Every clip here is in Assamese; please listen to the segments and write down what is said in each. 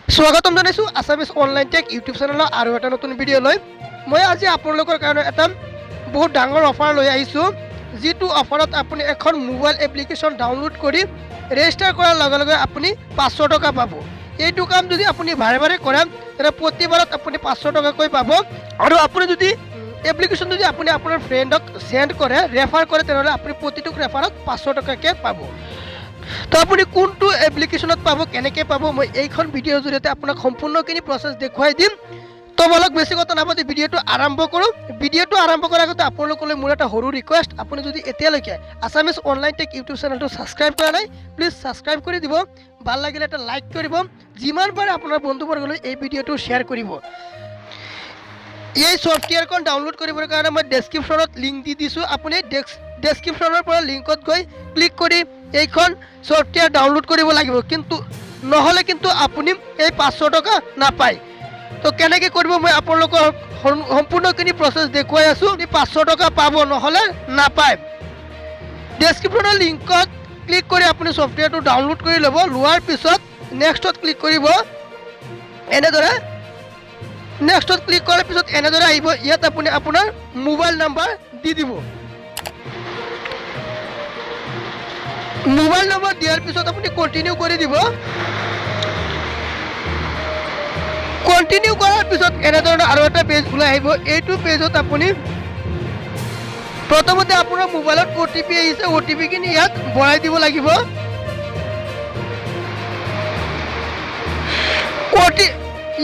স্বাগতম জানাইছোঁ আছামিজ অনলাইন টেক ইউটিউব চেনেলৰ আৰু এটা নতুন ভিডিঅ' লৈ মই আজি আপোনালোকৰ কাৰণে এটা বহুত ডাঙৰ অফাৰ লৈ আহিছোঁ যিটো অফাৰত আপুনি এখন মোবাইল এপ্লিকেশ্যন ডাউনলোড কৰি ৰেজিষ্টাৰ কৰাৰ লগে লগে আপুনি 500 টকা পাব। এইটো কাম যদি আপুনি বাৰে বাৰে কৰে তেনে প্ৰতিবাৰত আপুনি 500 টকাকৈ পাব। আৰু আপুনি যদি এপ্লিকেশ্যন যদি আপুনি আপোনাৰ ফ্ৰেণ্ডক সেন্ড কৰে ৰেফাৰ কৰে তেনেহ'লে আপুনি প্ৰতিটো ৰেফাৰত 500 টকাকৈ পাব। তো আপুনি কোনটো এপ্লিকেশ্যনত পাব কেনেকৈ পাব মই এইখন ভিডিঅ'ৰ জৰিয়তে আপোনাক সম্পূৰ্ণখিনি প্ৰচেছ দেখুৱাই দিম। তো বলক বেছি কথা নাপাতি ভিডিঅ'টো আৰম্ভ কৰোঁ। ভিডিঅ'টো আৰম্ভ কৰাৰ আগতে আপোনালোকলৈ মোৰ এটা সৰু ৰিকুৱেষ্ট, আপুনি যদি এতিয়ালৈকে আছামিজ অনলাইন টেক ইউটিউব চেনেলটো ছাবস্ক্ৰাইব কৰা নাই প্লিজ ছাবস্ক্ৰাইব কৰি দিব, ভাল লাগিলে এটা লাইক কৰিব, যিমান পাৰে আপোনাৰ বন্ধুবৰ্গলৈ এই ভিডিঅ'টো শ্বেয়াৰ কৰিব। এই ছফ্টৱেৰখন ডাউনলোড কৰিবৰ কাৰণে মই ডেছক্ৰিপশ্যনত লিংক দি দিছোঁ, আপুনি ডেছক্ৰিপশ্যনৰ পৰা লিংকত গৈ ক্লিক কৰি এইখন ছফ্টৱেৰ ডাউনলোড কৰিব লাগিব, কিন্তু নহ'লে কিন্তু আপুনি এই 500 টকা নাপায়। তো কেনেকৈ কৰিব মই আপোনালোকৰ সম্পূৰ্ণখিনি প্ৰচেছ দেখুৱাই আছোঁ। 500 টকা পাব, নহ'লে নাপায়। ডেছক্ৰিপশ্যনৰ লিংকত ক্লিক কৰি আপুনি ছফ্টৱেৰটো ডাউনলোড কৰি ল'ব, লোৱাৰ পিছত নেক্সটত ক্লিক কৰিব। এনেদৰে নেক্সটত ক্লিক কৰাৰ পিছত এনেদৰে আহিব, ইয়াত আপুনি আপোনাৰ মোবাইল নাম্বাৰ দি দিব। মোবাইল নম্বৰ দিয়াৰ পিছত আপুনি কণ্টিনিউ কৰি দিব। কণ্টিনিউ কৰাৰ পিছত এনেধৰণৰ আৰু এটা পেজ ওলাই আহিব। এইটো পেজত আপুনি প্ৰথমতে আপোনাৰ মোবাইলত OTP আহিছে, OTPখিনি ইয়াত ভৰাই দিব লাগিব।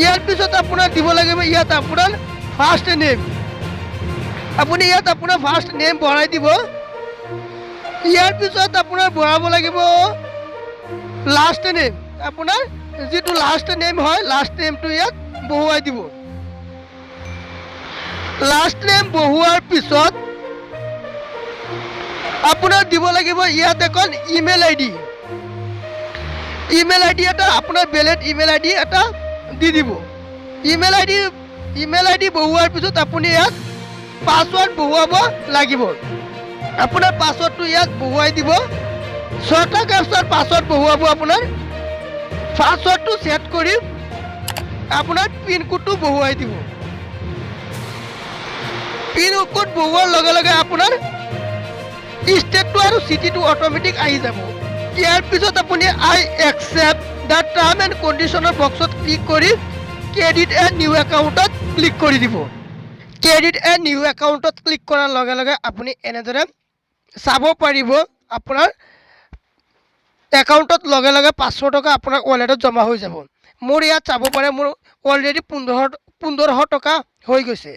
ইয়াৰ পিছত আপোনাৰ দিব লাগিব ইয়াত আপোনাৰ ফাৰ্ষ্ট নেম। আপুনি ইয়াত আপোনাৰ ফাৰ্ষ্ট নেম ভৰাই দিব। ইয়াৰ পিছত আপোনাৰ ভৰাব লাগিব লাষ্ট নেম, আপোনাৰ যিটো লাষ্ট নেম হয় লাষ্ট নেমটো ইয়াত বহুৱাই দিব। লাষ্ট নেম বহুৱাৰ পিছত আপোনাৰ দিব লাগিব ইয়াত এখন ইমেইল আইডি। ইমেইল আইডি এটা আপোনাৰ বেলেগ ইমেইল আইডি এটা দি দিব। ইমেইল আইডি বহুৱাৰ পিছত আপুনি ইয়াত পাছৱৰ্ড বহুৱাব লাগিব। আপোনাৰ পাছৱৰ্ডটো ইয়াত বহুৱাই দিব। 6টা কেপচাৰ পাছৱৰ্ড বহুৱাব। আপোনাৰ পাছৱৰ্ডটো ছেট কৰি আপোনাৰ পিন কোডটো বহুৱাই দিব। পিন কোড বহুৱাৰ লগে লগে আপোনাৰ ষ্টেটটো আৰু চিটিটো অট'মেটিক আহি যাব। ইয়াৰ পিছত আপুনি আই একচেপ্ট দ্য টাৰ্ম এণ্ড কণ্ডিশ্যনৰ বক্সত ক্লিক কৰি ক্ৰেডিট এণ্ড নিউ একাউণ্টত ক্লিক কৰি দিব। ক্ৰেডিট এণ্ড নিউ একাউণ্টত ক্লিক কৰাৰ লগে লগে আপুনি এনেদৰে চাব পাৰিব আপোনাৰ একাউণ্টত লগে লগে 500 টকা আপোনাৰ ৱালেটত জমা হৈ যাব। মোৰ ইয়াত চাব পাৰে মোৰ অলৰেডি 1500 টকা হৈ গৈছে।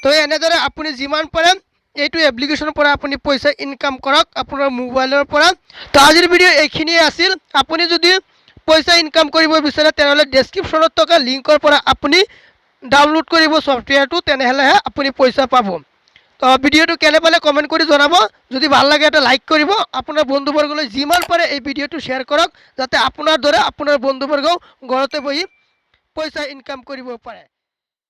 তো এনেদৰে আপুনি যিমান পাৰে এইটো এপ্লিকেশ্যনৰ পৰা আপুনি পইচা ইনকাম কৰক আপোনাৰ মোবাইলৰ পৰা। তো আজিৰ ভিডিঅ' এইখিনিয়ে আছিল। আপুনি যদি পইচা ইনকাম কৰিব বিচাৰে তেনেহ'লে ডেছক্ৰিপশ্যনত থকা লিংকৰ পৰা আপুনি ডাউনলোড কৰিব ছফ্টৱেৰটো, তেনেহ'লেহে আপুনি পইচা পাব। তো ভিডিঅ'টো কেনে পালে কমেণ্ট কৰি জনাব, যদি ভাল লাগে এটা লাইক কৰিব, আপোনাৰ বন্ধুবৰ্গলৈ যিমান পাৰে এই ভিডিঅ'টো শ্বেয়াৰ কৰক যাতে আপোনাৰ দৰে আপোনাৰ বন্ধুবৰ্গও ঘৰতে বহি পইচা ইনকাম কৰিব পাৰে।